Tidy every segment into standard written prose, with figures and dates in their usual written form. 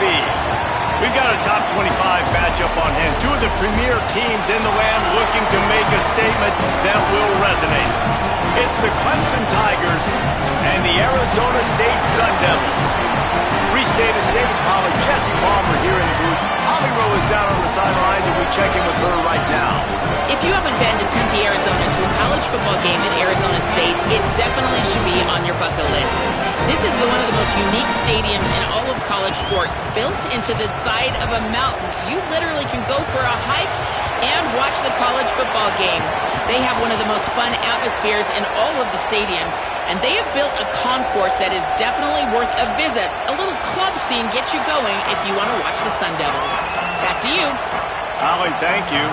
speed. We've got a top 25 matchup on hand. Two of the premier teams in the land looking to make a statement that will resonate. It's the Clemson Tigers and the Arizona State Sun Devils. Reese Davis, David Pollard, Jesse Palmer here in the booth. Holly Rowe is down on the sidelines, and we check in with her right now. If you haven't been to Tempe, Arizona to a college football game at Arizona State, it definitely should be on your bucket list. This is one of the most unique stadiums in all of college sports, built into the side of a mountain. You literally can go for a hike and watch the college football game. They have one of the most fun atmospheres in all of the stadiums, and they have built a concourse that is definitely worth a visit. A little club scene gets you going if you want to watch the Sun Devils. Back to you. Holly, thank you.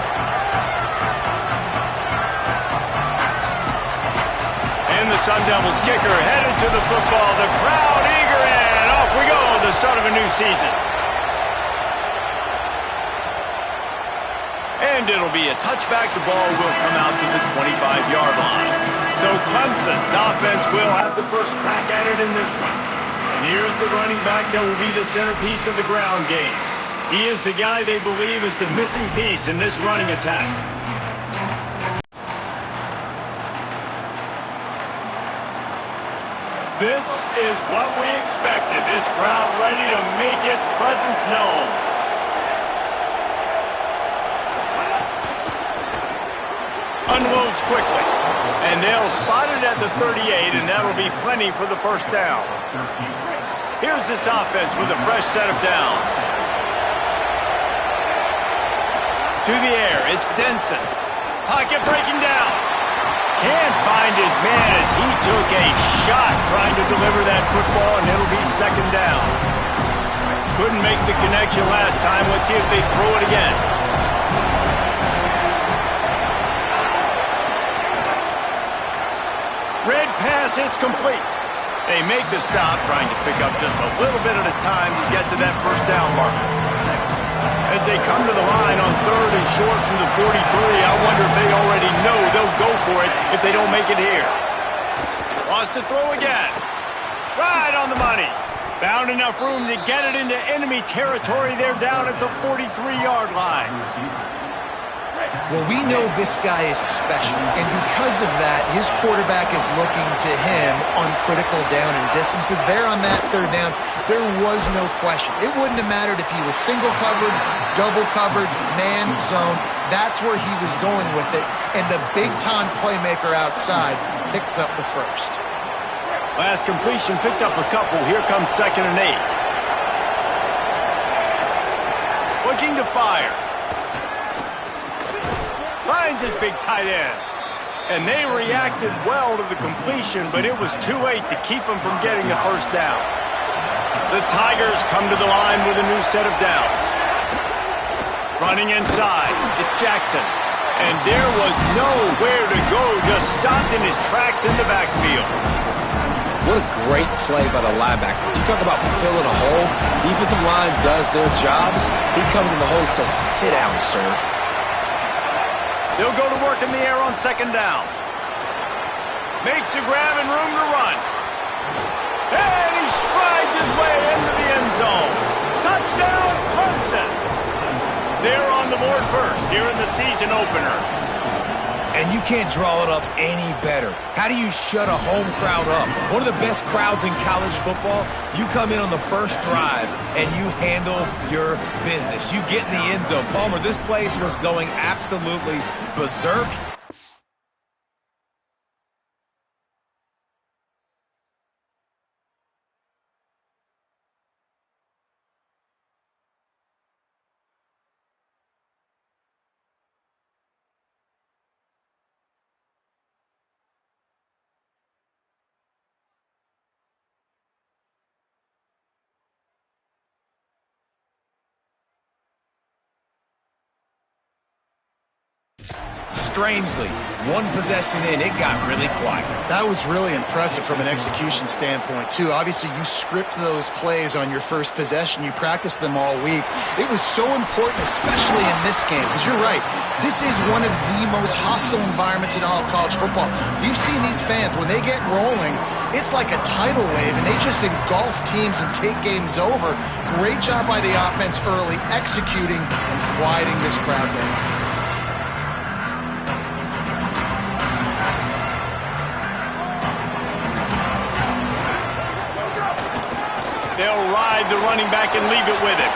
And the Sun Devils kicker headed to the football. The crowd eager, and off we go. The start of a new season. And it'll be a touchback. The ball will come out to the 25-yard line. So Clemson's offense will have the first crack at it in this one. And here's the running back that will be the centerpiece of the ground game. He is the guy they believe is the missing piece in this running attack. This is what we expected. This crowd ready to make its presence known. Unloads quickly, and they'll spot it at the 38, and that'll be plenty for the first down. Here's this offense with a fresh set of downs. To the air, it's Denson. Pocket breaking down. Can't find his man as he took a shot trying to deliver that football, and it'll be second down. Couldn't make the connection last time. Let's see if they throw it again. Red pass, it's complete. They make the stop, trying to pick up just a little bit at a time to get to that first down marker. As they come to the line on third and short from the 43, I wonder if they already know they'll go for it if they don't make it here. Wants to throw again. Right on the money. Found enough room to get it into enemy territory. They're down at the 43-yard line. Well, we know this guy is special, and because of that, his quarterback is looking to him on critical down and distances. There on that third down, there was no question. It wouldn't have mattered if he was single covered, double covered, man zone. That's where he was going with it, and the big-time playmaker outside picks up the first. Last completion picked up a couple. Here comes 2nd and 8. Looking to fire. Finds his big tight end. And they reacted well to the completion, but it was too late to keep them from getting the first down. The Tigers come to the line with a new set of downs. Running inside, it's Jackson. And there was nowhere to go, just stopped in his tracks in the backfield. What a great play by the linebacker. You talk about filling a hole. Defensive line does their jobs. He comes in the hole and says, "Sit down, sir." They'll go to work in the air on 2nd down. Makes a grab and room to run. And he strides his way into the end zone. Touchdown, Clemson. They're on the board first here in the season opener. And you can't draw it up any better. How do you shut a home crowd up? One of the best crowds in college football. You come in on the first drive and you handle your business. You get in the end zone. Palmer, this place was going absolutely berserk. Strangely, one possession in, it got really quiet. That was really impressive from an execution standpoint, too. Obviously, you script those plays on your first possession. You practice them all week. It was so important, especially in this game, because you're right. This is one of the most hostile environments in all of college football. You've seen these fans, when they get rolling, it's like a tidal wave, and they just engulf teams and take games over. Great job by the offense early, executing and quieting this crowd down. They'll ride the running back and leave it with him.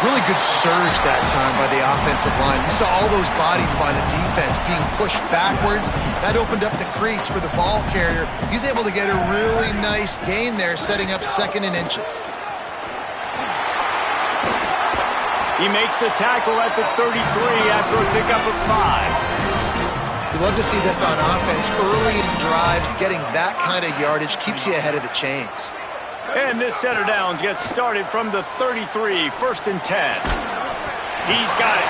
Really good surge that time by the offensive line. You saw all those bodies by the defense being pushed backwards. That opened up the crease for the ball carrier. He's able to get a really nice gain there, setting up 2nd and inches. He makes the tackle at the 33 after a pickup of 5. You love to see this on offense. Early in drives, getting that kind of yardage keeps you ahead of the chains. And this set of downs gets started from the 33, 1st and 10. He's got it.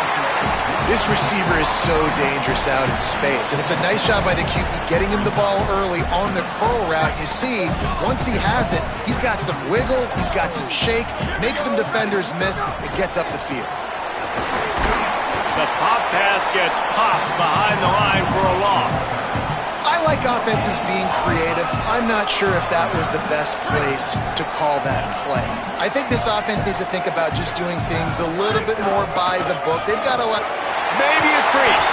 This receiver is so dangerous out in space, and it's a nice job by the QB getting him the ball early on the curl route. You see, once he has it, he's got some wiggle, he's got some shake, makes some defenders miss, and gets up the field. The pop pass gets popped behind the line for a loss. I like offenses being creative. I'm not sure if that was the best place to call that play. I think this offense needs to think about just doing things a little bit more by the book. They've got to let... Maybe a crease.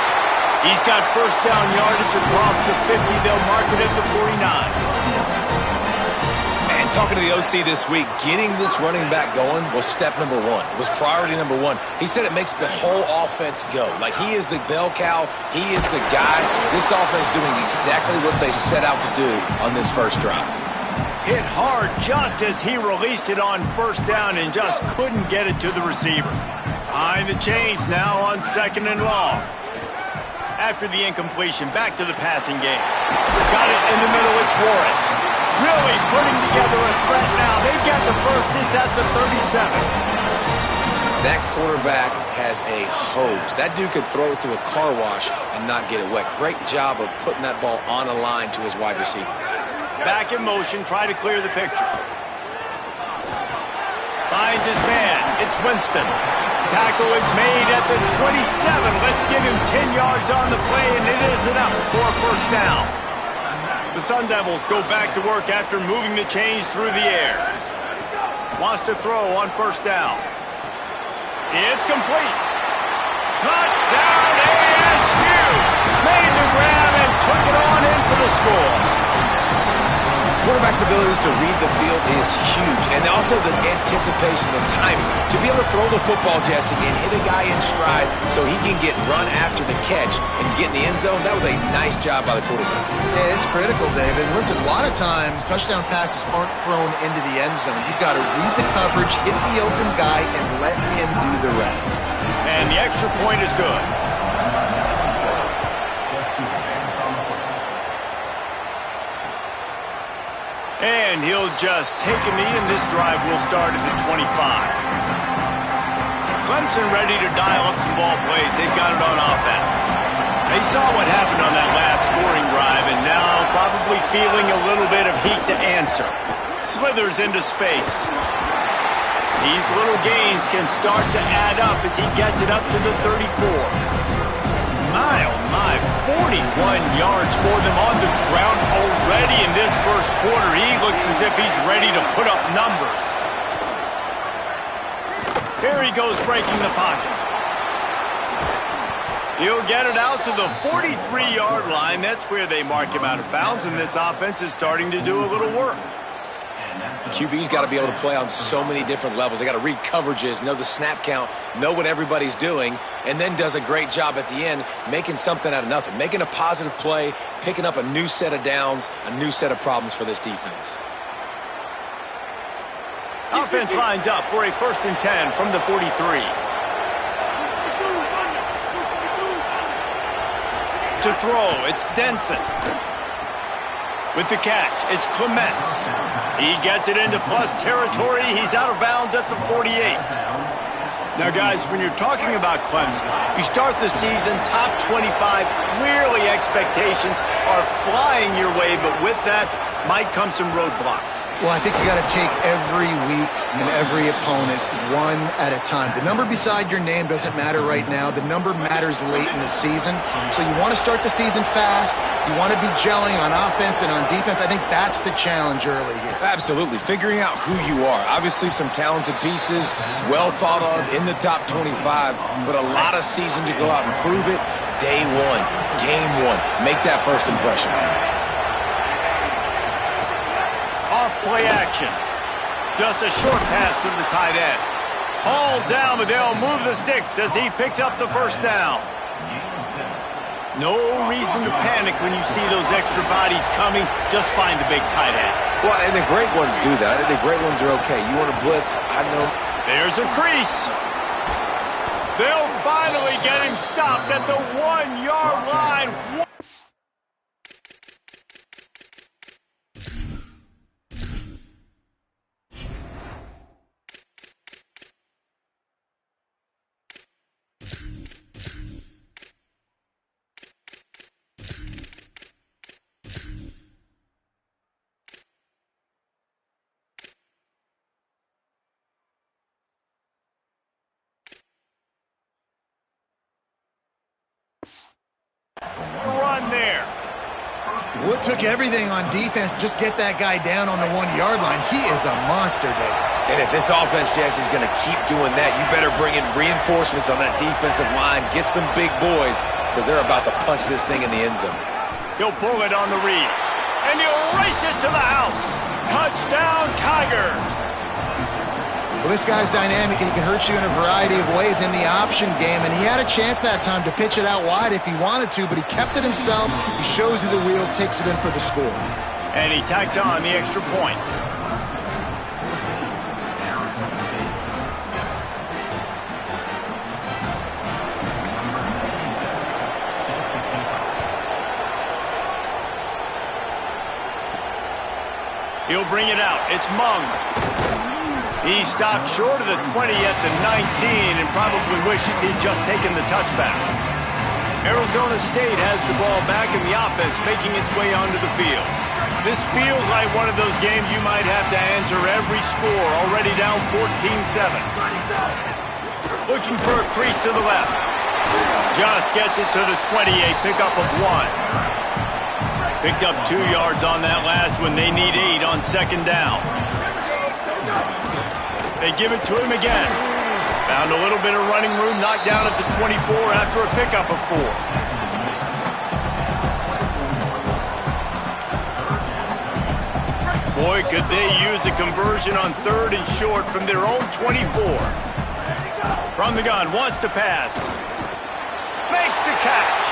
He's got 1st down yardage across the 50. They'll mark it at the 49. And talking to the OC this week, getting this running back going was step number 1. It was priority number 1. He said it makes the whole offense go. Like, he is the bell cow. He is the guy. This offense doing exactly what they set out to do on this first drive. Hit hard just as he released it on 1st down and just couldn't get it to the receiver. Behind the chains now on 2nd and long. After the incompletion, back to the passing game. Got it in the middle, it's Warren. Really putting together a threat now. They get the first. It's at the 37. That quarterback has a hose. That dude could throw it through a car wash and not get it wet. Great job of putting that ball on a line to his wide receiver. Back in motion, try to clear the picture. Finds his man. It's Winston. Tackle is made at the 27. Let's give him 10 yards on the play, and it is enough for a 1st down. The Sun Devils go back to work after moving the chains through the air. Wants to throw on 1st down. It's complete. Touchdown ASU! Made the grab and took it on in for the score. Quarterback's abilities to read the field is huge, and also the anticipation, the timing. To be able to throw the football, Jesse, and hit a guy in stride so he can get run after the catch and get in the end zone, that was a nice job by the quarterback. Yeah, it's critical, David. Listen, a lot of times touchdown passes aren't thrown into the end zone. You've got to read the coverage, hit the open guy, and let him do the rest. And the extra point is good. And he'll just take a knee, and this drive will start at the 25. Clemson ready to dial up some ball plays. They've got it on offense. They saw what happened on that last scoring drive, and now probably feeling a little bit of heat to answer. Slithers into space. These little gains can start to add up as he gets it up to the 34. My, oh my, 41 yards for them on the ground already in this first quarter. He looks as if he's ready to put up numbers. Here he goes breaking the pocket. He'll get it out to the 43-yard line. That's where they mark him out of bounds, and this offense is starting to do a little work. QB's got to be able to play on so many different levels. They got to read coverages, know the snap count, know what everybody's doing, and then does a great job at the end making something out of nothing, making a positive play, picking up a new set of downs, a new set of problems for this defense. Offense lines up for a 1st and 10 from the 43. To throw, it's Denson. With the catch, it's Clements. He gets it into plus territory. He's out of bounds at the 48. Now, guys, when you're talking about Clemson, you start the season top 25. Clearly, expectations are flying your way, but with that might come some roadblocks. Well, I think you got to take every week and every opponent one at a time. The number beside your name doesn't matter right now. The number matters late in the season. So you want to start the season fast. You want to be gelling on offense and on defense. I think that's the challenge early here. Absolutely. Figuring out who you are. Obviously, some talented pieces, well thought of in the top 25, but a lot of season to go out and prove it. Day one, game one. Make that first impression. Off-play action. Just a short pass to the tight end. Hauled down, but they'll move the sticks as he picks up the first down. No reason to panic when you see those extra bodies coming. Just find the big tight end. Well, and the great ones do that. I think the great ones are okay. You want to blitz, I know. There's a crease. They'll finally get him stopped at the 1-yard line. Run there. Well, it took everything on defense to just get that guy down on the 1-yard line. He is a monster, Dave. And if this offense, Jesse, is going to keep doing that, you better bring in reinforcements on that defensive line. Get some big boys, because they're about to punch this thing in the end zone. He'll pull it on the read. And he'll race it to the house. Touchdown, Tigers. Well, this guy's dynamic, and he can hurt you in a variety of ways in the option game, and he had a chance that time to pitch it out wide if he wanted to, but he kept it himself. He shows you the wheels, takes it in for the score. And he tacked on the extra point. He'll bring it out. It's Mung. He stopped short of the 20 at the 19 and probably wishes he'd just taken the touchback. Arizona State has the ball back in the offense, making its way onto the field. This feels like one of those games you might have to answer every score, already down 14-7. Looking for a crease to the left. Just gets it to the 28, pickup of 1. Picked up 2 yards on that last one. They need 8 on second down. They give it to him again. Found a little bit of running room, knocked down at the 24 after a pickup of 4. Boy, could they use a conversion on 3rd and short from their own 24. From the gun, wants to pass. Makes the catch.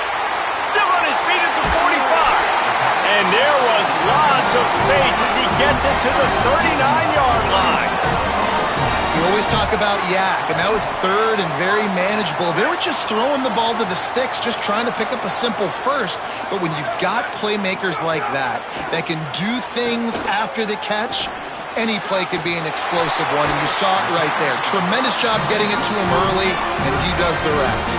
Still on his feet at the 45. And there was lots of space as he gets it to the 39-yard line. We always talk about yak, and that was 3rd and very manageable. They were just throwing the ball to the sticks, just trying to pick up a simple first. But when you've got playmakers like that can do things after the catch, any play could be an explosive one, and you saw it right there. Tremendous job getting it to him early, and he does the rest.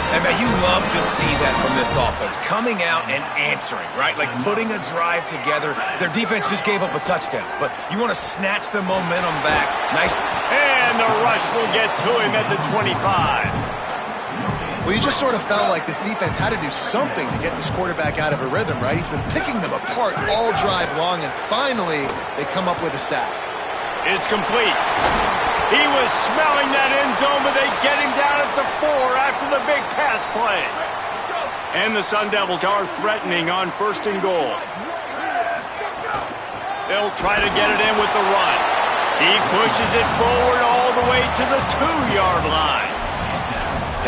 And, man, you love to see that from this offense, coming out and answering, right? Like putting a drive together. Their defense just gave up a touchdown, but you want to snatch the momentum back. Nice. And the rush will get to him at the 25. Well, you just sort of felt like this defense had to do something to get this quarterback out of a rhythm, right? He's been picking them apart all drive long, and finally they come up with a sack. It's complete. He was smelling that end zone, but they get him down at the 4 after the big pass play. And the Sun Devils are threatening on 1st and goal. They'll try to get it in with the run. He pushes it forward all the way to the 2-yard line.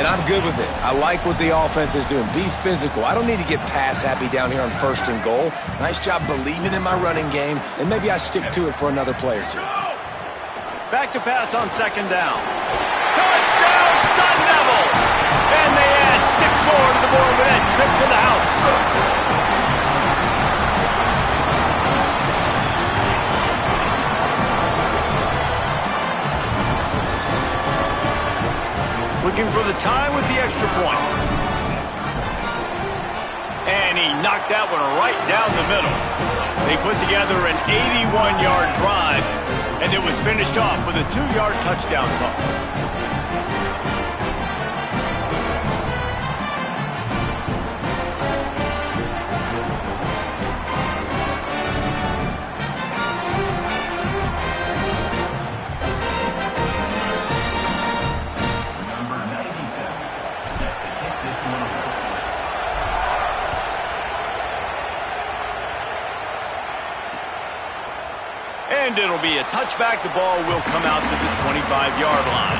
And I'm good with it. I like what the offense is doing. Be physical. I don't need to get pass happy down here on 1st and goal. Nice job believing in my running game, and maybe I stick to it for another play or 2. Back to pass on 2nd down. Touchdown, Sun Devils! And they add 6 more to the board with that trip to the house. Looking for the tie with the extra point. And he knocked that one right down the middle. They put together an 81-yard drive, and it was finished off with a 2-yard touchdown toss. And it'll be a touchback. The ball will come out to the 25-yard line.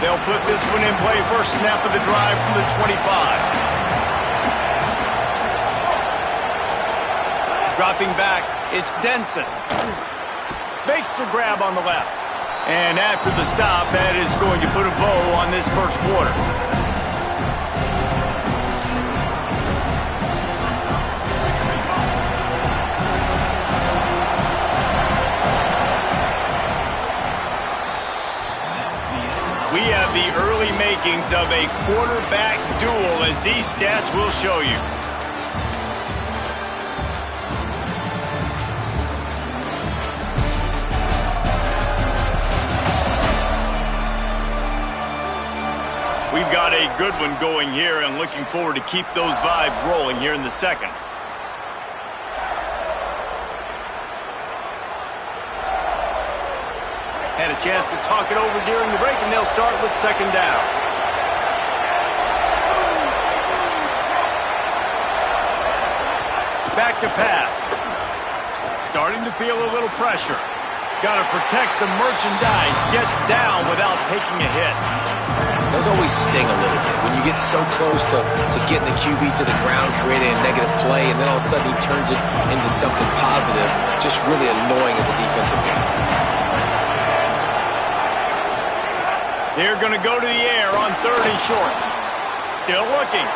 They'll put this one in play. First snap of the drive from the 25. Dropping back, it's Denson. Makes the grab on the left. And after the stop, that is going to put a bow on this first quarter. We have the early makings of a quarterback duel, as these stats will show you. We've got a good one going here, and looking forward to keep those vibes rolling here in the second. Had a chance to talk it over during the break, and they'll start with second down. Back to pass. Starting to feel a little pressure. Got to protect the merchandise. Gets down without taking a hit. Those always sting a little bit. When you get so close to getting the QB to the ground, creating a negative play, and then all of a sudden he turns it into something positive, just really annoying as a defensive guy. They're going to go to the air on 3rd and short. Still looking.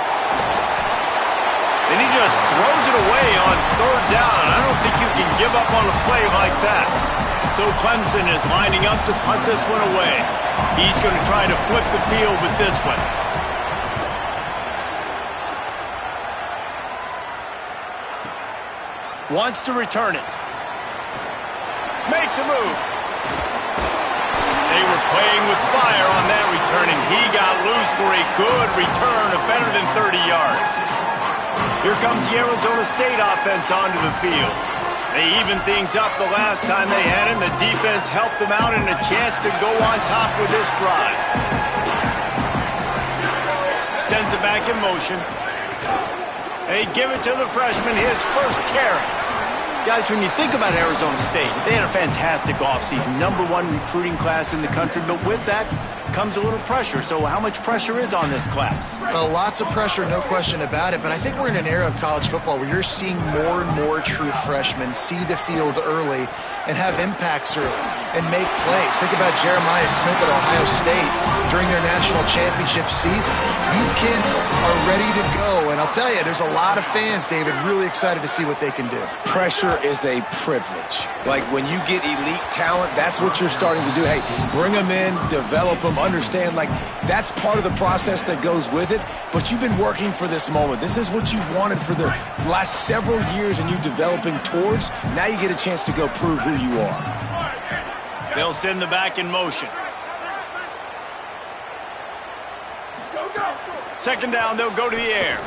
Then he just throws it away on 3rd down. I don't think you can give up on a play like that. So Clemson is lining up to punt this one away. He's going to try to flip the field with this one. Wants to return it. Makes a move. They were playing with fire on that return, and he got loose for a good return of better than 30 yards. Here comes the Arizona State offense onto the field. They evened things up the last time they had him. The defense helped them out and a chance to go on top with this drive. Sends it back in motion. They give it to the freshman, his first carry. Guys, when you think about Arizona State, they had a fantastic offseason, #1 recruiting class in the country, but with that comes a little pressure. So how much pressure is on this class? Well, lots of pressure, no question about it, but I think we're in an era of college football where you're seeing more and more true freshmen see the field early and have impacts early and make plays. Think about Jeremiah Smith at Ohio State during their national championship season. These kids are ready to go, and I'll tell you, there's a lot of fans, David, really excited to see what they can do. Pressure is a privilege. Like, when you get elite talent, that's what you're starting to do. Hey, bring them in, develop them, understand, like, that's part of the process that goes with it, but you've been working for this moment. This is what you wanted for the last several years, and you developing towards. Now you get a chance to go prove who you are. They'll send the back in motion. Second down, they'll go to the air.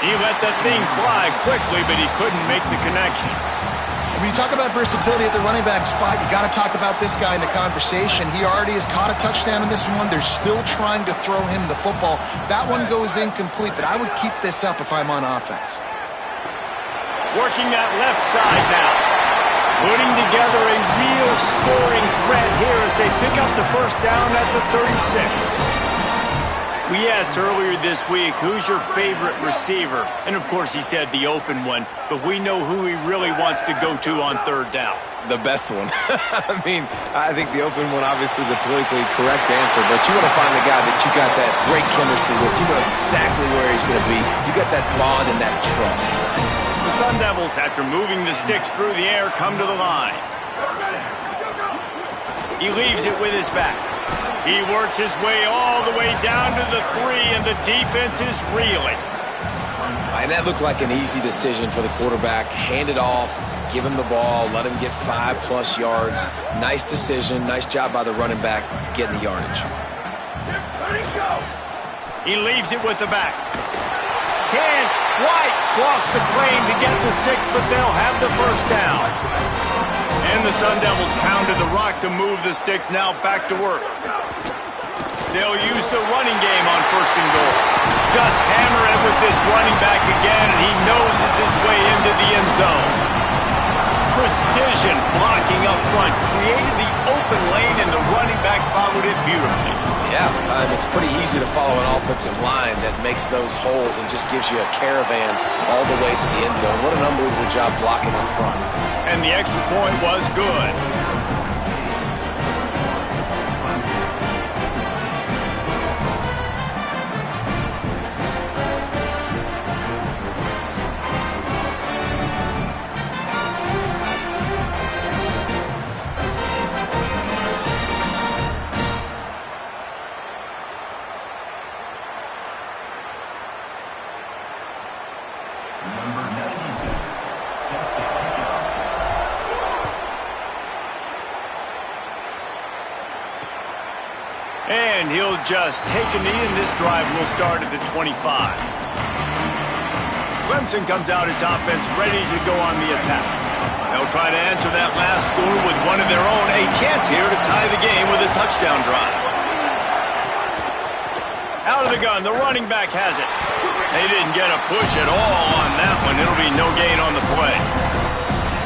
He let that thing fly quickly, but he couldn't make the connection. When you talk about versatility at the running back spot, you got to talk about this guy in the conversation. He already has caught a touchdown in this one. They're still trying to throw him the football. That one goes incomplete, but I would keep this up if I'm on offense. Working that left side now. Putting together a real scoring threat here as they pick up the first down at the 36. We asked earlier this week, who's your favorite receiver? And, of course, he said the open one, but we know who he really wants to go to on 3rd down. The best one. I mean, I think the open one, obviously the politically correct answer, but you want to find the guy that you got that great chemistry with. You know exactly where he's going to be. You got that bond and that trust. The Sun Devils, after moving the sticks through the air, come to the line. He leaves it with his back. He works his way all the way down to the 3, and the defense is reeling. And that looked like an easy decision for the quarterback. Hand it off, give him the ball, let him get 5+ yards. Nice decision. Nice job by the running back getting the yardage. He leaves it with the back. Can White cross the claim to get the 6, but they'll have the first down. And the Sun Devils pounded the rock to move the sticks, now back to work. They'll use the running game on 1st and goal. Just hammer it with this running back again, and he noses his way into the end zone. Precision blocking up front created the open lane, and the running back followed it beautifully. Yeah, it's pretty easy to follow an offensive line that makes those holes and just gives you a caravan all the way to the end zone. What an unbelievable job blocking up front. And the extra point was good. And he'll just take a knee, and this drive will start at the 25. Clemson comes out its offense ready to go on the attack. They'll try to answer that last score with one of their own. A chance here to tie the game with a touchdown drive. Out of the gun, the running back has it. They didn't get a push at all on that one. It'll be no gain on the play.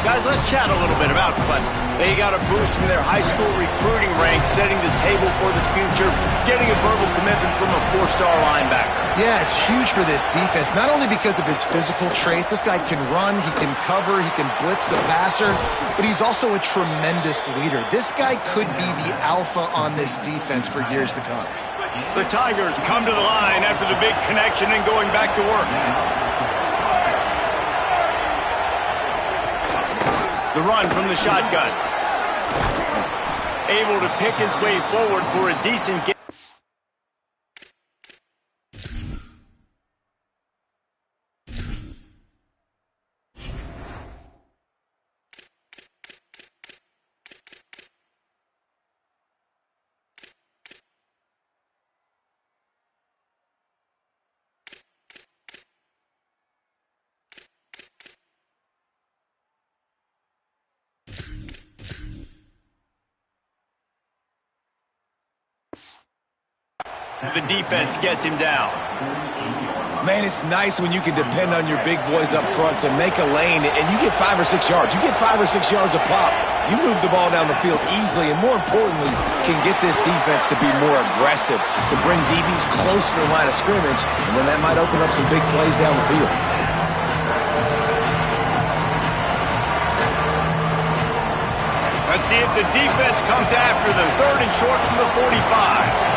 Guys, let's chat a little bit about Clemson. They got a boost from their high school recruiting ranks, setting the table for the future, getting a verbal commitment from a 4-star linebacker. Yeah, it's huge for this defense, not only because of his physical traits. This guy can run, he can cover, he can blitz the passer, but he's also a tremendous leader. This guy could be the alpha on this defense for years to come. The Tigers come to the line after the big connection and going back to work. The run from the shotgun. Able to pick his way forward for a decent game. The defense gets him down. Man, it's nice when you can depend on your big boys up front to make a lane, and you get 5 or 6 yards. You get 5 or 6 yards a pop. You move the ball down the field easily, and more importantly, can get this defense to be more aggressive, to bring DBs closer to the line of scrimmage, and then that might open up some big plays down the field. Let's see if the defense comes after them. 3rd and short from the 45.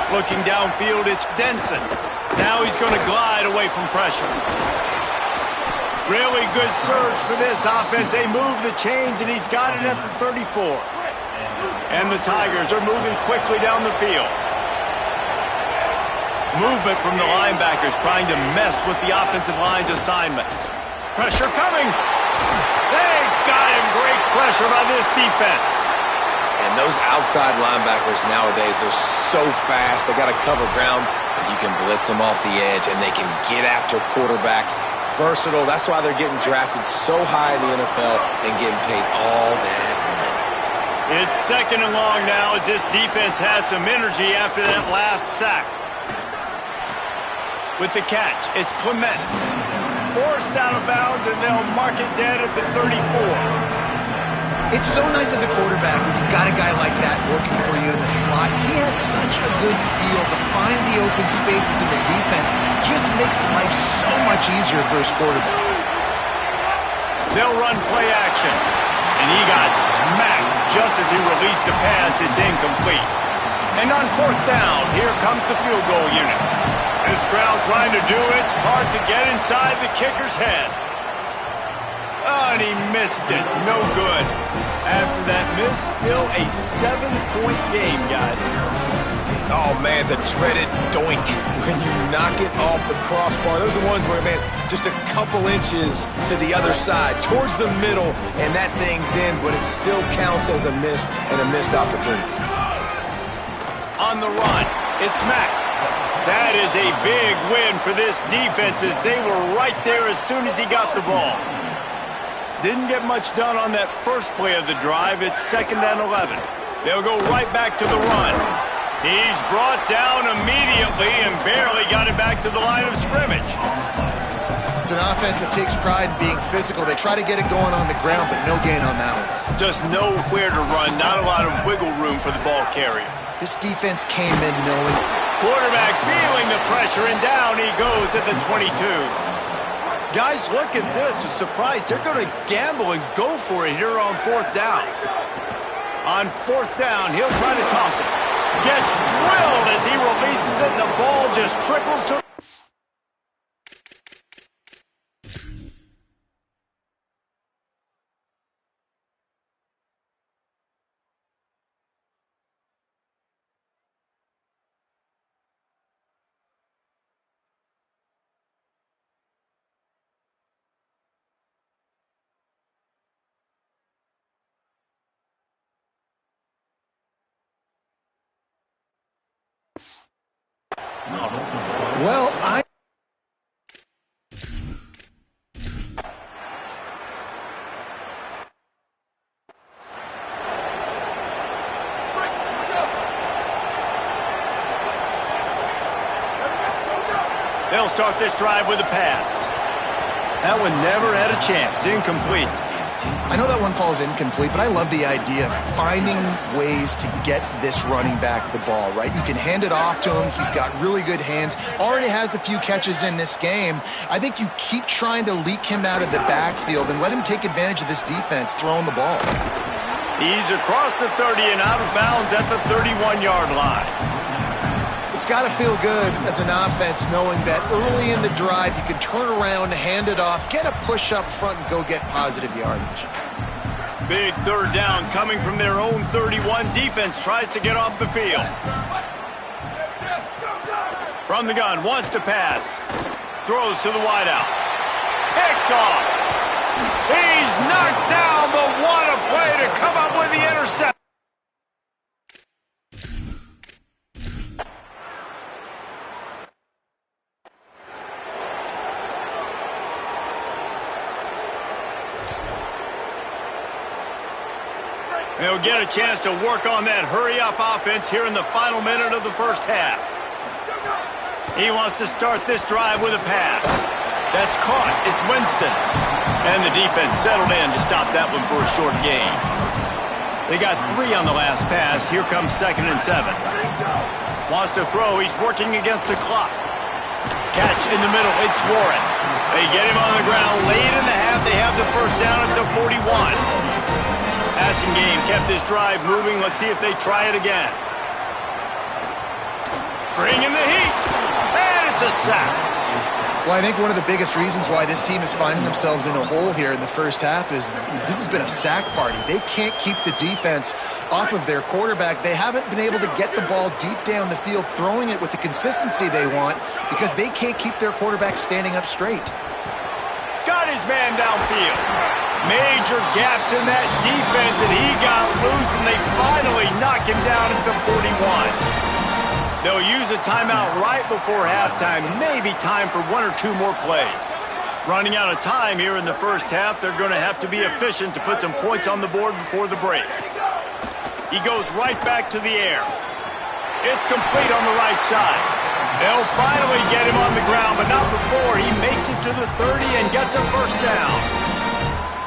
Looking downfield, it's Denson. Now he's going to glide away from pressure. Really good surge for this offense. They move the chains, and he's got it at the 34. And the Tigers are moving quickly down the field. Movement from the linebackers trying to mess with the offensive line's assignments. Pressure coming. They got him. Great pressure by this defense. And those outside linebackers nowadays, they're so fast. They got to cover ground, but you can blitz them off the edge, and they can get after quarterbacks. Versatile. That's why they're getting drafted so high in the NFL and getting paid all that money. It's 2nd and long now as this defense has some energy after that last sack. With the catch, it's Clements. Forced out of bounds, and they'll mark it dead at the 34. It's so nice as a quarterback when you've got a guy like that working for you in the slot. He has such a good feel to find the open spaces in the defense. Just makes life so much easier for his quarterback. They'll run play action. And he got smacked just as he released the pass. It's incomplete. And on fourth down, here comes the field goal unit. This crowd trying to do its part to get inside the kicker's head. Oh, and he missed it. No good. After that miss, still a 7-point game, guys. Oh, man, the dreaded doink when you knock it off the crossbar. Those are the ones where, man, just a couple inches to the other side, towards the middle, and that thing's in, but it still counts as a missed and a missed opportunity. On the run, it's Mack. That is a big win for this defense as they were right there as soon as he got the ball. Didn't get much done on that first play of the drive. It's 2nd and 11. They'll go right back to the run. He's brought down immediately and barely got it back to the line of scrimmage. It's an offense that takes pride in being physical. They try to get it going on the ground, but no gain on that one. Just nowhere to run, not a lot of wiggle room for the ball carrier. This defense came in knowing. Quarterback feeling the pressure, and down he goes at the 22. Guys, look at this. I'm surprised they're going to gamble and go for it here on 4th down. On 4th down, he'll try to toss it. Gets drilled as he releases it, and the ball just trickles to... Well, They'll start this drive with a pass. That one never had a chance. Incomplete. I know that one falls incomplete, but I love the idea of finding ways to get this running back the ball, right? You can hand it off to him. He's got really good hands. Already has a few catches in this game. I think you keep trying to leak him out of the backfield and let him take advantage of this defense throwing the ball. He's across the 30 and out of bounds at the 31-yard line. It's got to feel good as an offense knowing that early in the drive you can turn around, hand it off, get a push up front, and go get positive yardage. Big 3rd down coming from their own 31. Defense tries to get off the field. From the gun, wants to pass. Throws to the wideout. Picked off. He's knocked down, but what a play to come up with the interception. They'll get a chance to work on that hurry-up offense here in the final minute of the first half. He wants to start this drive with a pass. That's caught. It's Winston. And the defense settled in to stop that one for a short gain. They got 3 on the last pass. Here comes 2nd and 7. Wants to throw. He's working against the clock. Catch in the middle. It's Warren. They get him on the ground. Late in the half, they have the first down at the 41. Passing game kept this drive moving. Let's see if they try it again. Bringing the heat. And it's a sack. Well, I think one of the biggest reasons why this team is finding themselves in a hole here in the first half is this has been a sack party. They can't keep the defense off of their quarterback. They haven't been able to get the ball deep down the field, throwing it with the consistency they want because they can't keep their quarterback standing up straight. Got his man downfield. Major gaps in that defense, and he got loose, and they finally knock him down at the 41. They'll use a timeout right before halftime. Maybe time for 1 or 2 more plays. Running out of time here in the first half, they're going to have to be efficient to put some points on the board before the break. He goes right back to the air. It's complete on the right side. They'll finally get him on the ground, but not before he makes it to the 30 and gets a first down.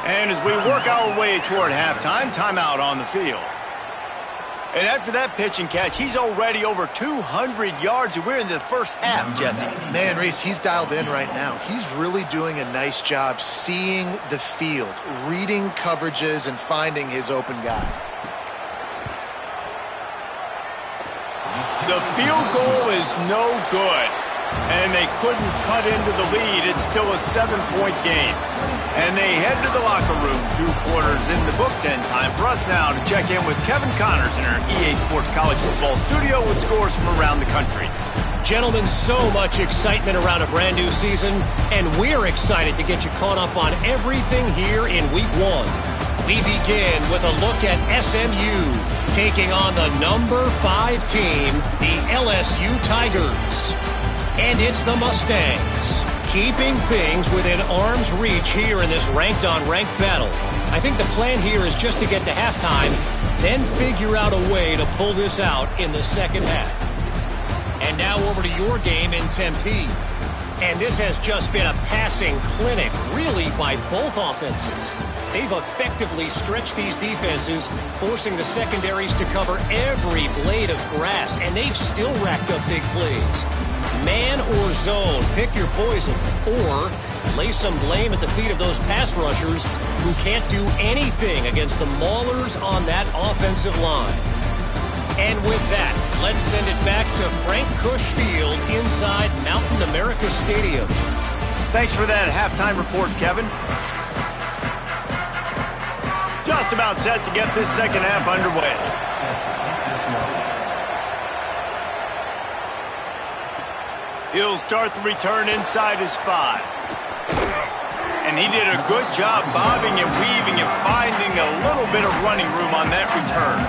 And as we work our way toward halftime, timeout on the field. And after that pitch and catch, he's already over 200 yards, and we're in the first half, Jesse. Man, Reese, he's dialed in right now. He's really doing a nice job seeing the field, reading coverages, and finding his open guy. The field goal is no good, and they couldn't cut into the lead. It's still a 7-point game. And they head to the locker room, 2 quarters in the books, and time for us now to check in with Kevin Connors in our EA Sports College Football studio with scores from around the country. Gentlemen, so much excitement around a brand new season, and we're excited to get you caught up on everything here in Week 1. We begin with a look at SMU taking on the number 5 team, the LSU Tigers. And it's the Mustangs, keeping things within arm's reach here in this ranked-on-ranked battle. I think the plan here is just to get to halftime, then figure out a way to pull this out in the second half. And now over to your game in Tempe. And this has just been a passing clinic, really, by both offenses. They've effectively stretched these defenses, forcing the secondaries to cover every blade of grass, and they've still racked up big plays. Man or zone, pick your poison, or lay some blame at the feet of those pass rushers who can't do anything against the maulers on that offensive line. And with that, let's send it back to Frank Cush Field inside Mountain America Stadium. Thanks for that halftime report, Kevin. Just about set to get this second half underway. He'll start the return inside his 5. And he did a good job bobbing and weaving and finding a little bit of running room on that return.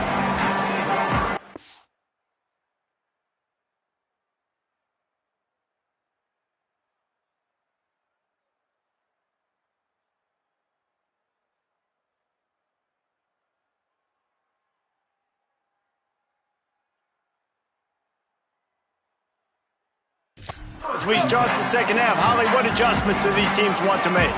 As we start the second half, Holly, what adjustments do these teams want to make?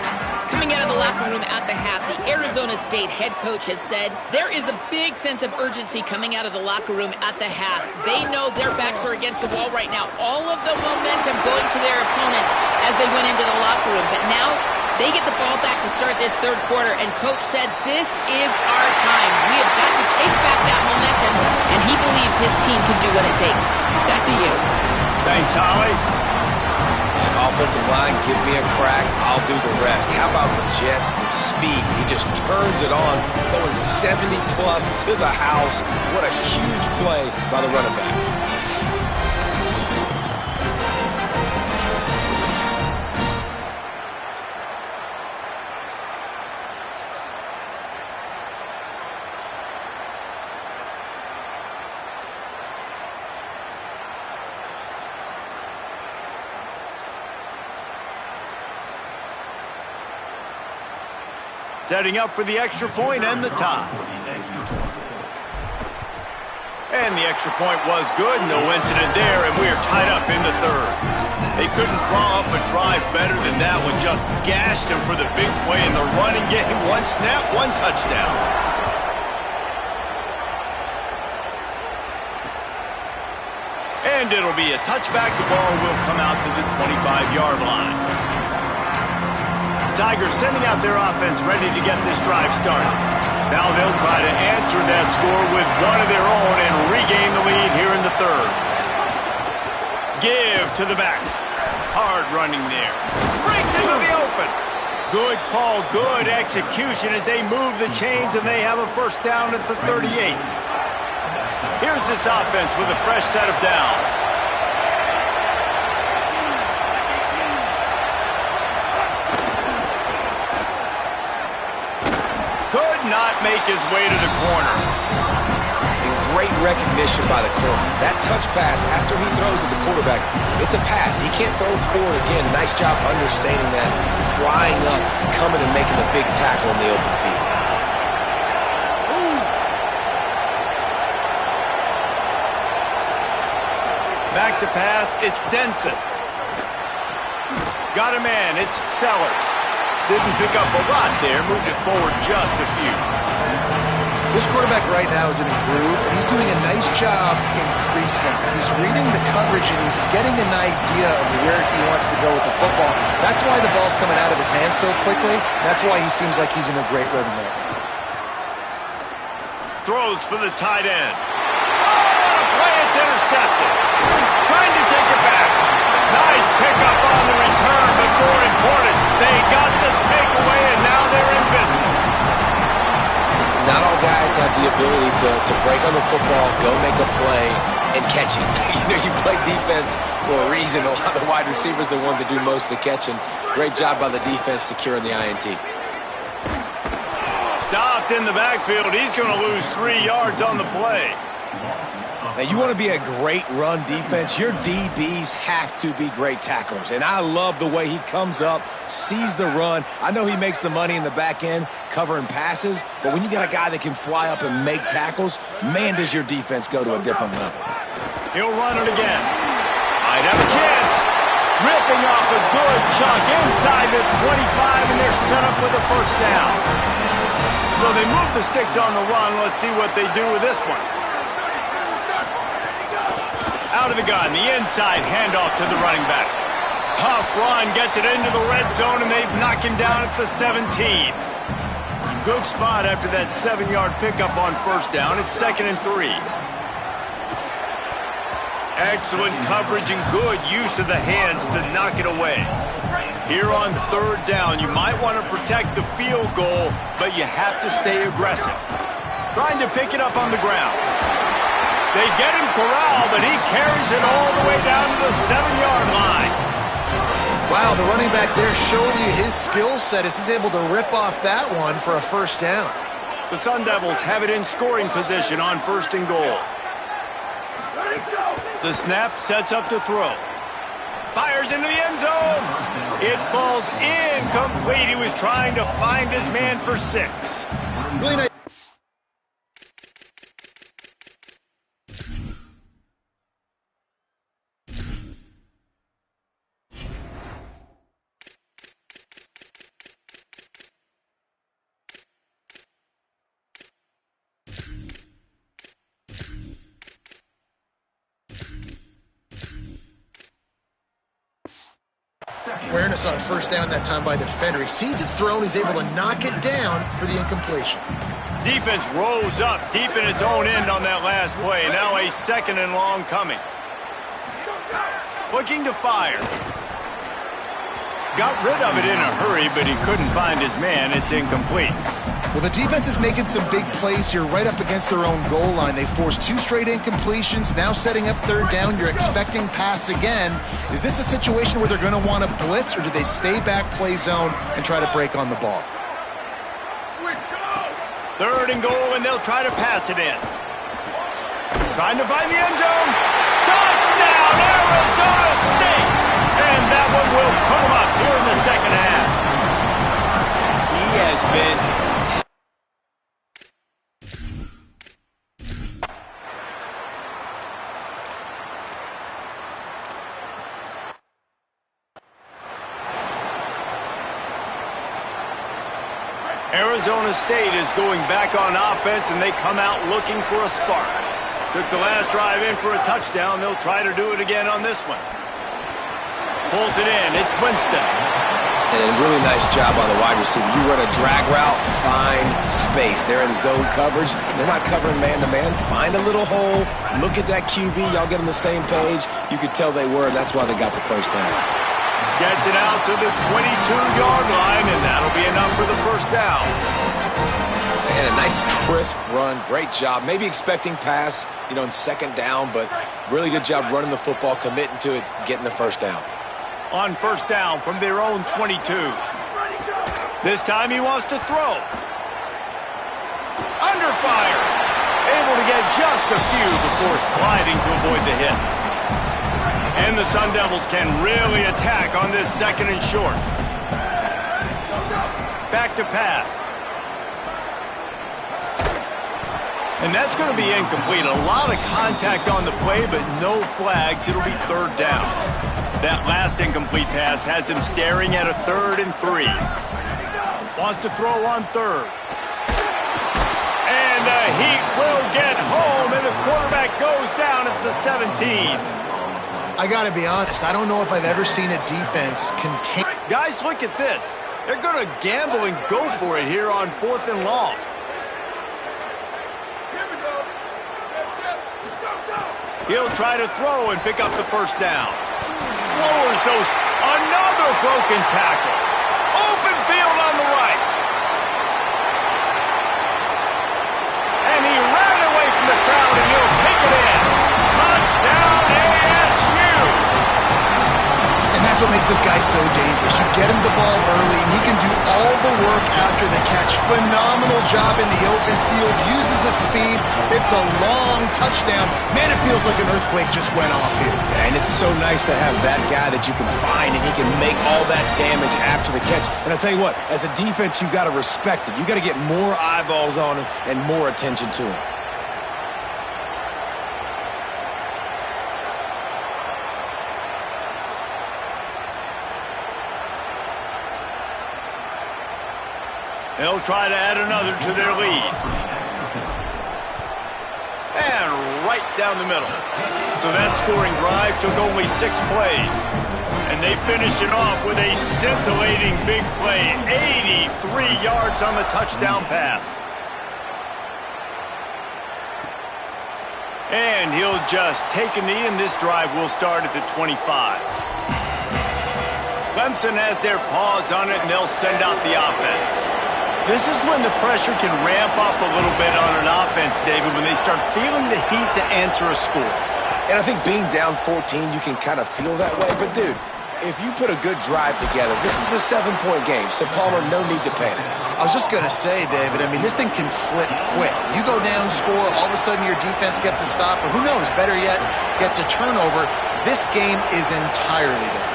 Coming out of the locker room at the half, the Arizona State head coach has said there is a big sense of urgency coming out of the locker room at the half. They know their backs are against the wall right now. All of the momentum going to their opponents as they went into the locker room. But now they get the ball back to start this third quarter, and coach said this is our time. We have got to take back that momentum, and he believes his team can do what it takes. Back to you. Thanks, Holly. Offensive line, give me a crack, I'll do the rest. How about the Jets, the speed? He just turns it on, going 70-plus to the house. What a huge play by the running back. Setting up for the extra point and the tie. And the extra point was good, no incident there, and we are tied up in the third. They couldn't draw up a drive better than that one, just gashed them for the big play in the running game. 1 snap, 1 touchdown. And it'll be a touchback. The ball will come out to the 25-yard line. Tigers sending out their offense ready to get this drive started. Now they'll try to answer that score with one of their own and regain the lead here in the third. Give to the back. Hard running there. Breaks into the open. Good call, good execution as they move the chains and they have a first down at the 38. Here's this offense with a fresh set of downs. Not make his way to the corner. And great recognition by the corner. That touch pass after he throws at the quarterback, it's a pass. He can't throw it forward again. Nice job understanding that, flying up, coming and making the big tackle in the open field. Back to pass, it's Denson. Got a man, it's Sellers. Didn't pick up a lot there, moved it forward just a few. This quarterback right now is in a groove, and he's doing a nice job in pre-snap. He's reading the coverage, and he's getting an idea of where he wants to go with the football. That's why the ball's coming out of his hands so quickly. That's why he seems like he's in a great rhythm right now. Throws for the tight end. Oh, play, it's intercepted. Trying to take it back. Nice pickup on the return, but more important, they got the takeaway, and now they're in business. Not all guys have the ability to break on the football, go make a play, and catch it. You play defense for a reason. A lot of the wide receivers are the ones that do most of the catching. Great job by the defense securing the INT. Stopped in the backfield. He's going to lose 3 yards on the play. Now, you want to be a great run defense, your DBs have to be great tacklers. And I love the way he comes up, sees the run. I know he makes the money in the back end covering passes, but when you got a guy that can fly up and make tackles, man, does your defense go to a different level. He'll run it again. Might have a chance. Ripping off a good chunk inside the 25, and they're set up with a first down. So they move the sticks on the run. Let's see what they do with this one. Out of the gun, the inside handoff to the running back. Tough run, gets it into the red zone, and they knock him down at the 17. Good spot after that 7-yard pickup on first down. It's 2nd and 3. Excellent coverage and good use of the hands to knock it away. Here on 3rd down, you might want to protect the field goal, but you have to stay aggressive. Trying to pick it up on the ground. They get him corralled, but he carries it all the way down to the 7-yard line. Wow, the running back there showing you his skill set as he's able to rip off that one for a first down. The Sun Devils have it in scoring position on 1st and goal. The snap sets up to throw. Fires into the end zone. It falls incomplete. He was trying to find his man for 6. Really nice. Awareness on first down that time by the defender. He sees it thrown. He's able to knock it down for the incompletion. Defense rose up deep in its own end on that last play. Now a 2nd and long coming. Looking to fire. Got rid of it in a hurry, but he couldn't find his man. It's incomplete. Well, the defense is making some big plays here right up against their own goal line. They forced 2 straight incompletions. Now setting up 3rd down. You're expecting pass again. Is this a situation where they're going to want to blitz, or do they stay back, play zone, and try to break on the ball? 3rd and goal, and they'll try to pass it in. Trying to find the end zone. Touchdown, Arizona State! And that one will put them up here in the 2nd half. He has been... Arizona State is going back on offense, and they come out looking for a spark. Took the last drive in for a touchdown. They'll try to do it again on this one. Pulls it in. It's Winston. And a really nice job on the wide receiver. You run a drag route, find space. They're in zone coverage. They're not covering man-to-man. Find a little hole. Look at that QB. Y'all get on the same page. You could tell they were, and that's why they got the first down. Gets it out to the 22-yard line, and that'll be enough for the first down. And a nice crisp run. Great job. Maybe expecting pass, in 2nd down, but really good job running the football, committing to it, getting the first down. On first down from their own 22. This time he wants to throw. Under fire. Able to get just a few before sliding to avoid the hits. And the Sun Devils can really attack on this 2nd and short. Back to pass. And that's going to be incomplete. A lot of contact on the play, but no flags. It'll be 3rd down. That last incomplete pass has him staring at a 3rd and 3. Wants to throw on 3rd. And And the Heat will get home, and the quarterback goes down at the 17. I got to be honest, I don't know if I've ever seen a defense contain... Guys, look at this. They're going to gamble and go for it here on 4th and long. He'll try to throw and pick up the first down. Lowers those. Another broken tackle. Open field on the right. And he ran away from the crowd, and he'll take it in. Touchdown, ASU. And that's what makes this guy so dangerous. You get him the ball early, and he can do all the work after the catch. Phenomenal job in the open field. Uses the speed. It's a long touchdown. Man, it feels like an earthquake just went off here. And it's so nice to have that guy that you can find, and he can make all that damage after the catch. And I'll tell you what, as a defense, you've got to respect it. You've got to get more eyeballs on him and more attention to him. They'll try to add another to their lead. And right down the middle. So that scoring drive took only 6 plays. And they finish it off with a scintillating big play. 83 yards on the touchdown pass. And he'll just take a knee, and this drive will start at the 25. Clemson has their paws on it, and they'll send out the offense. This is when the pressure can ramp up a little bit on an offense, David, when they start feeling the heat to answer a score. And I think being down 14, you can kind of feel that way. But, dude, if you put a good drive together, this is a 7-point game, so Palmer, no need to panic. I was just going to say, David, I mean, this thing can flip quick. You go down, score, all of a sudden your defense gets a stop, or who knows, better yet, gets a turnover. This game is entirely different.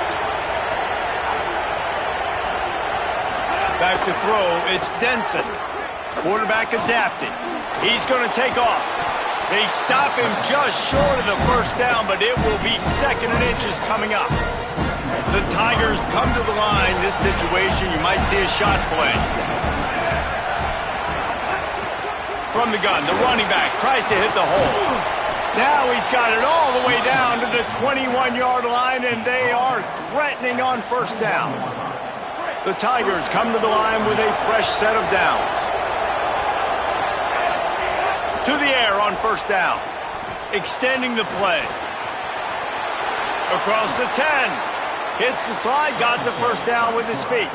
Back to throw, it's Denson. Quarterback adapting. He's going to take off. They stop him just short of the first down, but it will be 2nd and inches coming up. The Tigers come to the line. This situation, you might see a shot play. From the gun, the running back tries to hit the hole. Now he's got it all the way down to the 21-yard line, and they are threatening on first down. The Tigers come to the line with a fresh set of downs. To the air on first down. Extending the play. Across the 10. Hits the slide, got the first down with his feet.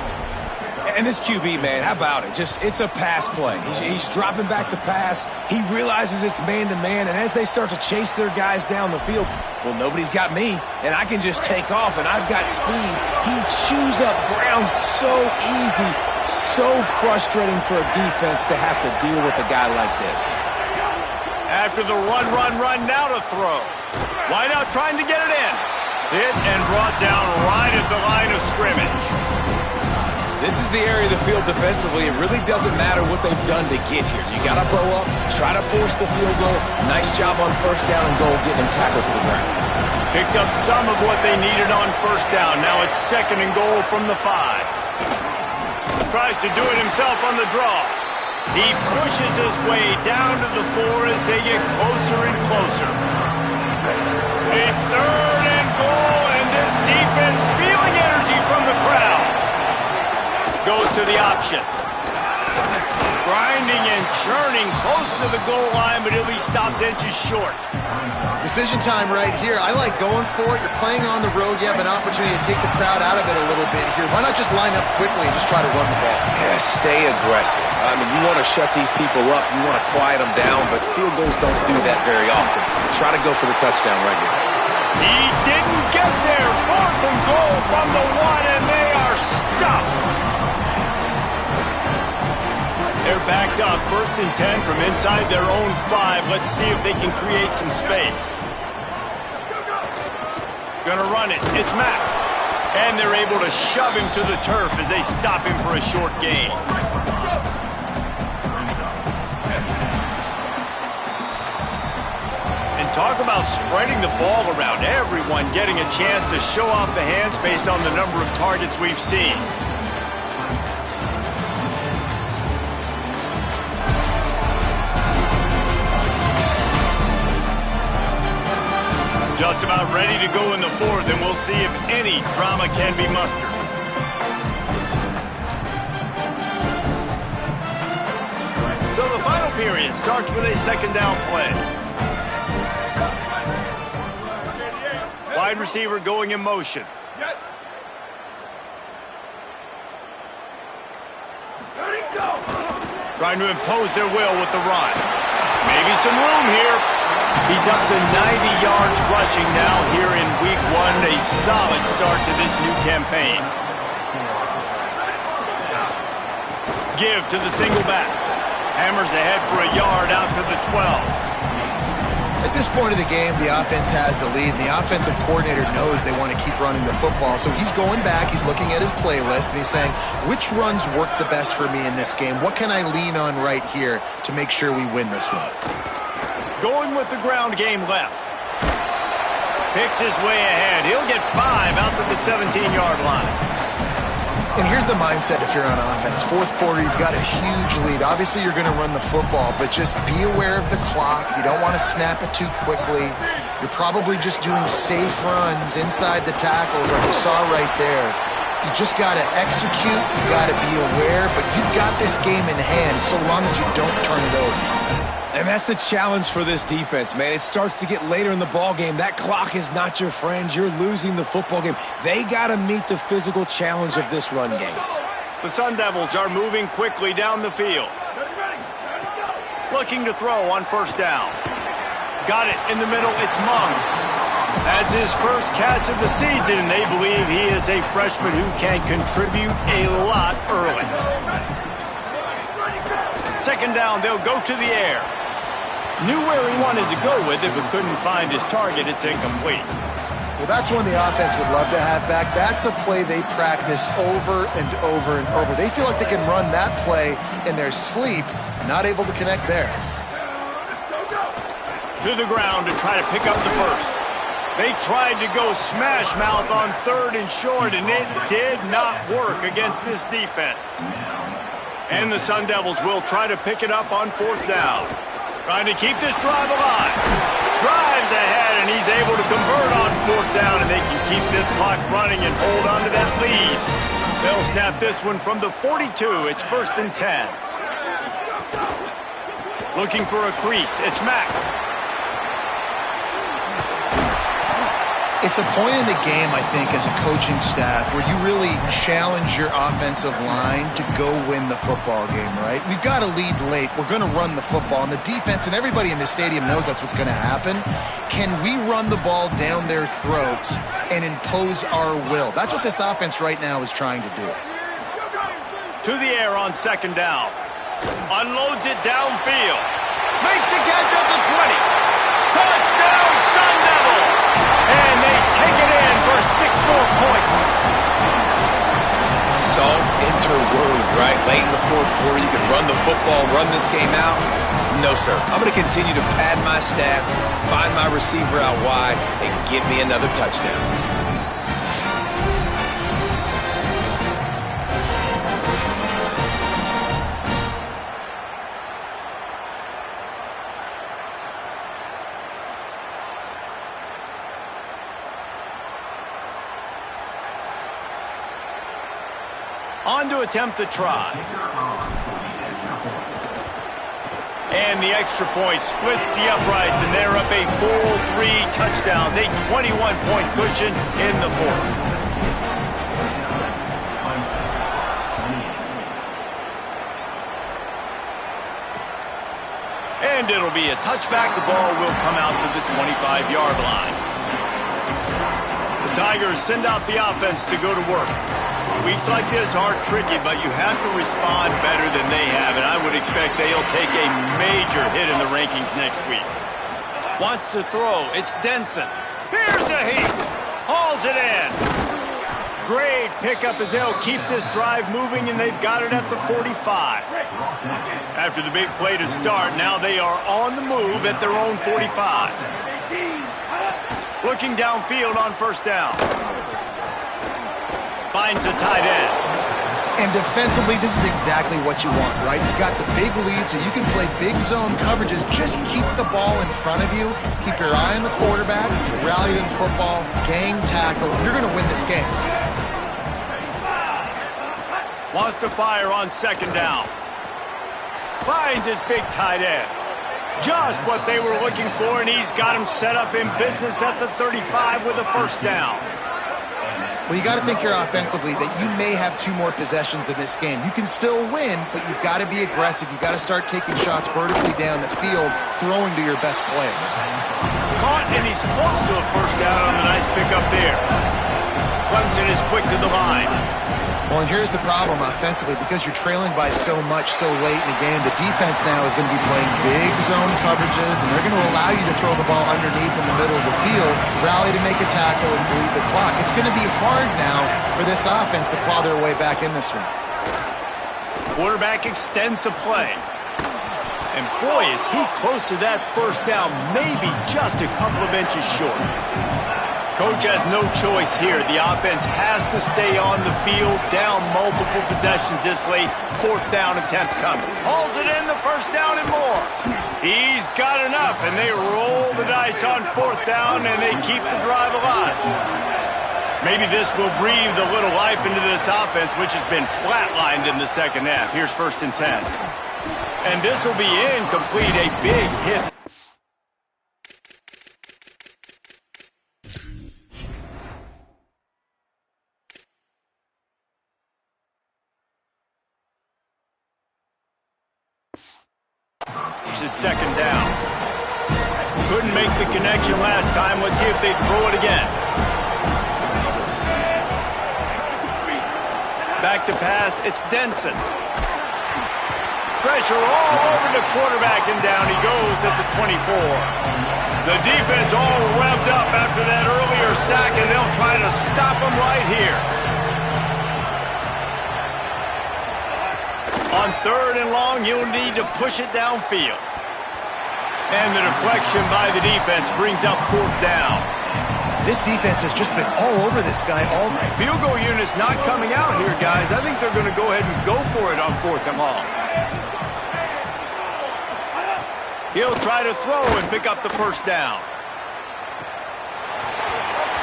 And this QB, man, how about it? It's a pass play. He's dropping back to pass. He realizes it's man-to-man, and as they start to chase their guys down the field, well, nobody's got me, and I can just take off, and I've got speed. He chews up ground so easy, so frustrating for a defense to have to deal with a guy like this. After the run, now to throw. Wide out trying to get it in. Hit and brought down right at the line of scrimmage. This is the area of the field defensively. It really doesn't matter what they've done to get here. You got to blow up, try to force the field goal. Nice job on first down and goal, getting him tackled to the ground. Picked up some of what they needed on first down. Now it's 2nd and goal from the 5. Tries to do it himself on the draw. He pushes his way down to the 4 as they get closer and closer. A 3rd and goal, and this defense feeling energy from the crowd. Goes to the option. Grinding and churning close to the goal line, but he'll be stopped inches short. Decision time right here. I like going for it. You're playing on the road. You have an opportunity to take the crowd out of it a little bit here. Why not just line up quickly and just try to run the ball? Yeah, stay aggressive. I mean, you want to shut these people up. You want to quiet them down, but field goals don't do that very often. Try to go for the touchdown right here. He didn't get there. 4th and goal from the 1, and they are stopped. They're backed up, 1st and 10 from inside their own 5. Let's see if they can create some space. Gonna run it. It's Mack. And they're able to shove him to the turf as they stop him for a short gain. And talk about spreading the ball around. Everyone getting a chance to show off the hands based on the number of targets we've seen. Just about ready to go in the fourth, and we'll see if any drama can be mustered. So the final period starts with a second down play. Wide receiver going in motion. Trying to impose their will with the run. Maybe some room here. He's up to 90 yards rushing now here in week one. A solid start to this new campaign. Give to the single back. Hammers ahead for a yard out to the 12. At this point of the game, the offense has the lead, and the offensive coordinator knows they want to keep running the football. So he's going back, he's looking at his playlist, and he's saying, which runs work the best for me in this game? What can I lean on right here to make sure we win this one? Going with the ground game left. Picks his way ahead. He'll get 5 out to the 17-yard line. And here's the mindset if you're on offense. Fourth quarter, you've got a huge lead. Obviously, you're going to run the football, but just be aware of the clock. You don't want to snap it too quickly. You're probably just doing safe runs inside the tackles like you saw right there. You just got to execute. You got to be aware, but you've got this game in hand so long as you don't turn it over. And that's the challenge for this defense, man. It starts to get later in the ball game. That clock is not your friend. You're losing the football game. They got to meet the physical challenge of this run game. The Sun Devils are moving quickly down the field. Looking to throw on first down. Got it in the middle. It's Mung. That's his first catch of the season, and they believe he is a freshman who can contribute a lot early. Second down, they'll go to the air. Knew where he wanted to go with it, but couldn't find his target. It's incomplete. Well, that's one the offense would love to have back. That's a play they practice over and over and over. They feel like they can run that play in their sleep, not able to connect there. To the ground to try to pick up the first. They tried to go smash mouth on third and short, and it did not work against this defense. And the Sun Devils will try to pick it up on fourth down. Trying to keep this drive alive. Drives ahead, and he's able to convert on fourth down, and they can keep this clock running and hold on to that lead. They'll snap this one from the 42. It's 1st and 10. Looking for a crease. It's Mack. It's a point in the game, I think, as a coaching staff where you really challenge your offensive line to go win the football game, right? We've got to lead late. We're going to run the football. And the defense and everybody in the stadium knows that's what's going to happen. Can we run the ball down their throats and impose our will? That's what this offense right now is trying to do. To the air on second down. Unloads it downfield. Makes the catch at the 20. Touchdown, Sun Devils! And they take it in for 6 more points. Salt interword, right? Late in the fourth quarter, you can run the football, run this game out. No, sir. I'm going to continue to pad my stats, find my receiver out wide, and give me another touchdown. On to attempt the try. And the extra point splits the uprights, and they're up a full 3 touchdowns, a 21-point cushion in the fourth. And it'll be a touchback. The ball will come out to the 25-yard line. The Tigers send out the offense to go to work. Weeks like this are tricky, but you have to respond better than they have, and I would expect they'll take a major hit in the rankings next week. Wants to throw. It's Denson. Here's a heat. Hauls it in. Great pickup as they'll keep this drive moving, and they've got it at the 45. After the big play to start, now they are on the move at their own 45. Looking downfield on first down. Finds the tight end. And defensively, this is exactly what you want, right? You've got the big lead, so you can play big zone coverages. Just keep the ball in front of you. Keep your eye on the quarterback. Rally to the football. Gang tackle. You're going to win this game. Wants to fire on second down. Finds his big tight end. Just what they were looking for, and he's got him set up in business at the 35 with a first down. Well, you got to think here offensively that you may have 2 more possessions in this game. You can still win, but you've got to be aggressive. You've got to start taking shots vertically down the field, throwing to your best players. Caught, and he's close to a first down on the nice pickup there. Clemson is quick to the line. Well, and here's the problem offensively. Because you're trailing by so much so late in the game, the defense now is going to be playing big zone coverages, and they're going to allow you to throw the ball underneath in the middle of the field, rally to make a tackle, and bleed the clock. It's going to be hard now for this offense to claw their way back in this one. Quarterback extends the play. And boy, is he close to that first down, maybe just a couple of inches short. Coach has no choice here. The offense has to stay on the field, down multiple possessions this late. Fourth down attempt coming. Hauls it in, the first down and more. He's got enough, and they roll the dice on fourth down, and they keep the drive alive. Maybe this will breathe a little life into this offense, which has been flatlined in the second half. Here's 1st and 10. And this will be incomplete, a big hit. This is second down. Couldn't make the connection last time. Let's see if they throw it again. Back to pass. It's Denson. Pressure all over the quarterback, and down he goes at the 24. The defense all revved up after that earlier sack, and they'll try to stop him right here. On 3rd and long, you'll need to push it downfield. And the deflection by the defense brings up 4th down. This defense has just been all over this guy. Field goal unit's not coming out here, guys. I think they're going to go ahead and go for it on 4th and long. He'll try to throw and pick up the first down.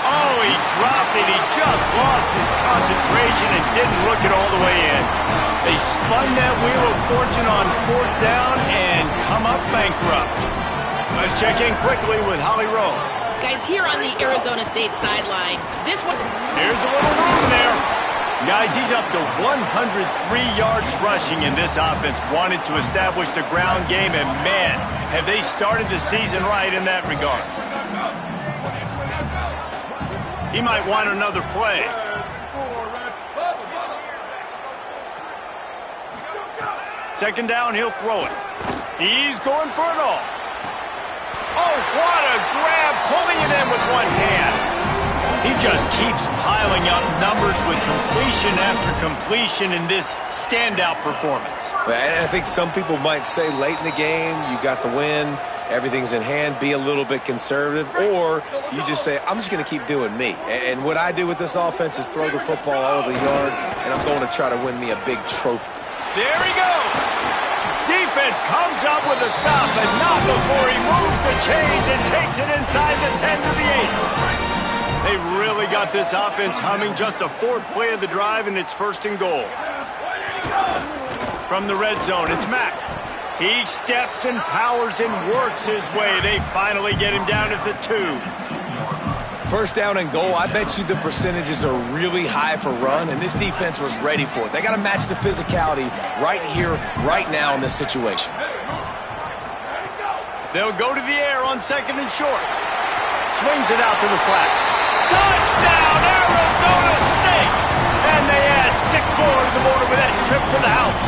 Oh, he dropped it. He just lost his concentration and didn't look it all the way in. They spun that wheel of fortune on 4th down and come up bankrupt. Let's check in quickly with Holly Rowe. Guys, here on the Arizona State sideline, this one... Here's a little room there. Guys, he's up to 103 yards rushing, and this offense wanted to establish the ground game, and man, have they started the season right in that regard. He might want another play. Second down, he'll throw it. He's going for it all. Oh, what a grab, pulling it in with one hand. He just keeps piling up numbers with completion after completion in this standout performance. I think some people might say late in the game, you got the win, everything's in hand, be a little bit conservative, or you just say, I'm just going to keep doing me. And what I do with this offense is throw the football all over the yard, and I'm going to try to win me a big trophy. There he goes. Defense comes up with a stop, but not before he moves the chains and takes it inside the 10 to the 8. They've really got this offense humming. Just the 4th play of the drive, and it's 1st and goal. From the red zone, it's Mack. He steps and powers and works his way. They finally get him down at the 2. 1st down and goal, I bet you the percentages are really high for run, and this defense was ready for it. They got to match the physicality right here, right now in this situation. They'll go to the air on 2nd and short. Swings it out to the flat. Touchdown, Arizona State! And they add 6 more to the board with that trip to the house.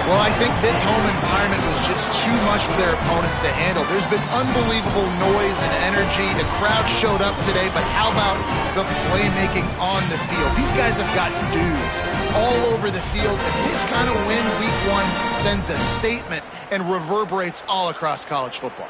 Well, I think this home environment was just too much for their opponents to handle. There's been unbelievable noise and energy. The crowd showed up today, but how about the playmaking on the field? These guys have got dudes all over the field, and this kind of win week 1 sends a statement and reverberates all across college football.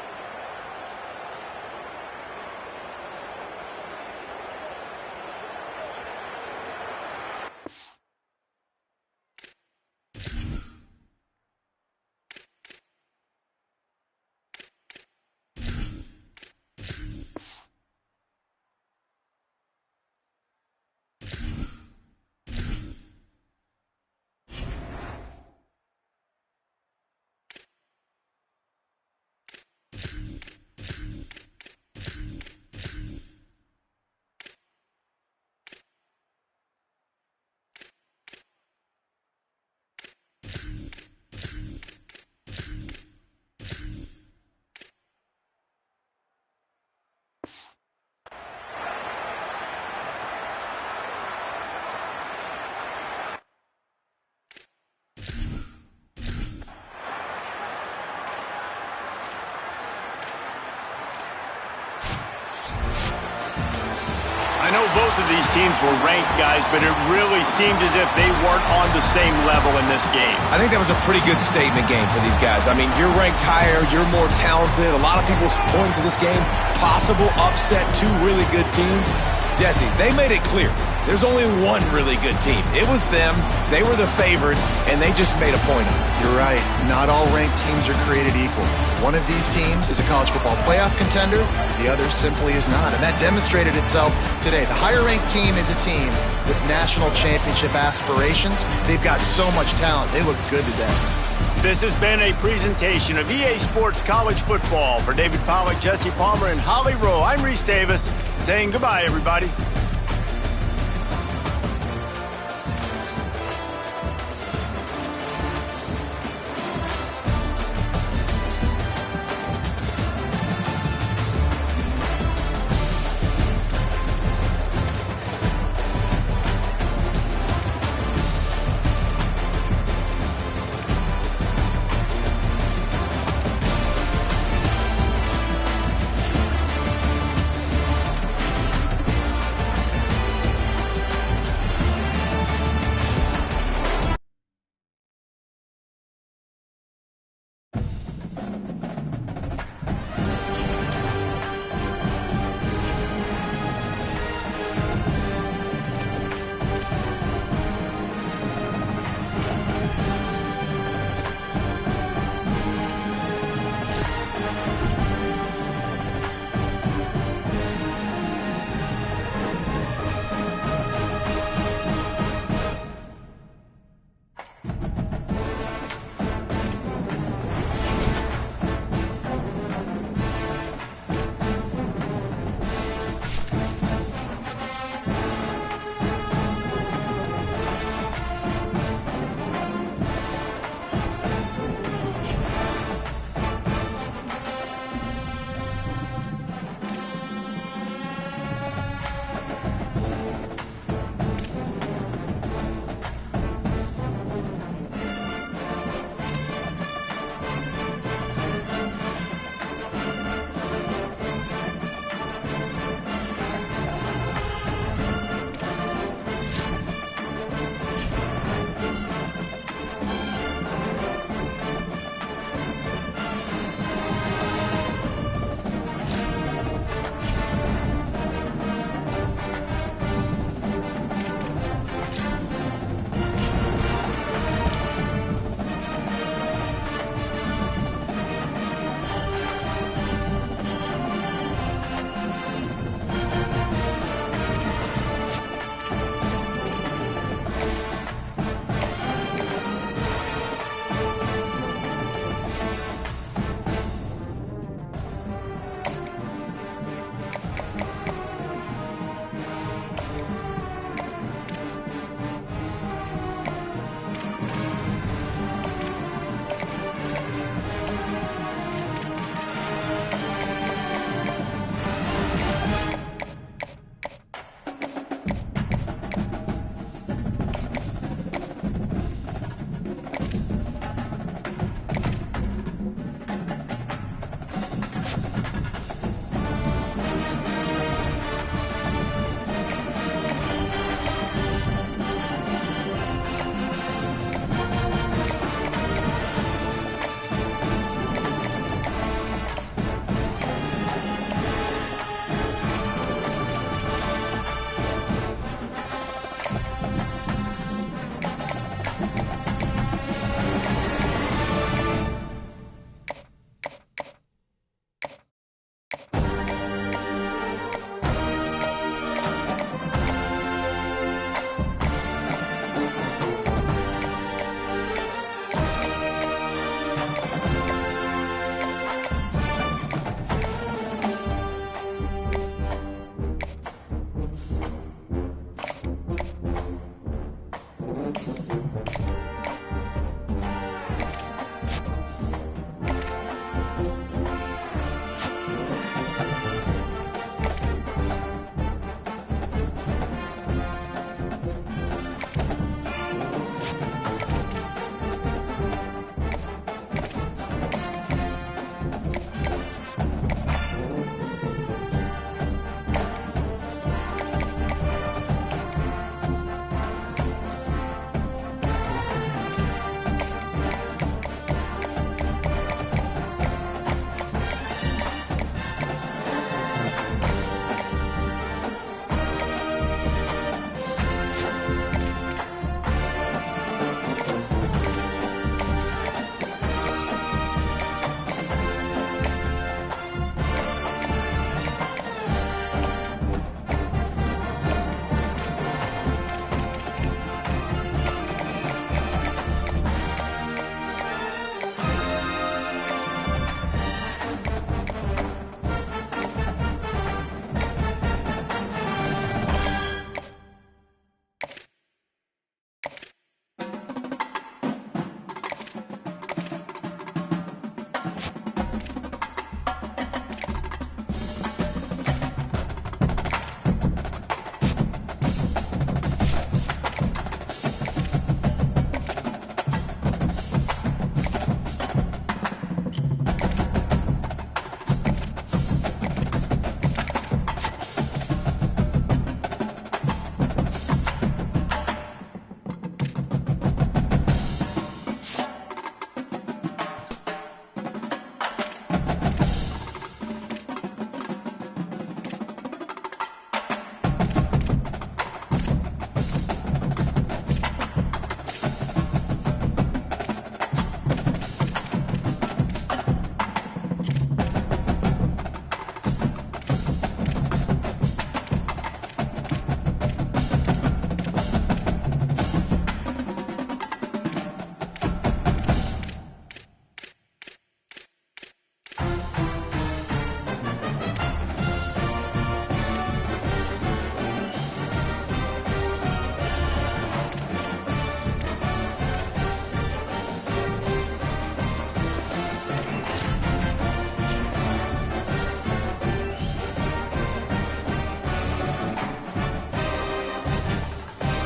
I know both of these teams were ranked, guys, but it really seemed as if they weren't on the same level in this game. I think that was a pretty good statement game for these guys. I mean, you're ranked higher, you're more talented. A lot of people point to this game, possible upset, two really good teams. Jesse, they made it clear. There's only one really good team. It was them. They were the favorite, and they just made a point of it. You're right. Not all ranked teams are created equal. One of these teams is a college football playoff contender. The other simply is not, and that demonstrated itself today. The higher-ranked team is a team with national championship aspirations. They've got so much talent. They look good today. This has been a presentation of EA Sports College Football. For David Pollack, Jesse Palmer, and Holly Rowe, I'm Reese Davis saying goodbye, everybody.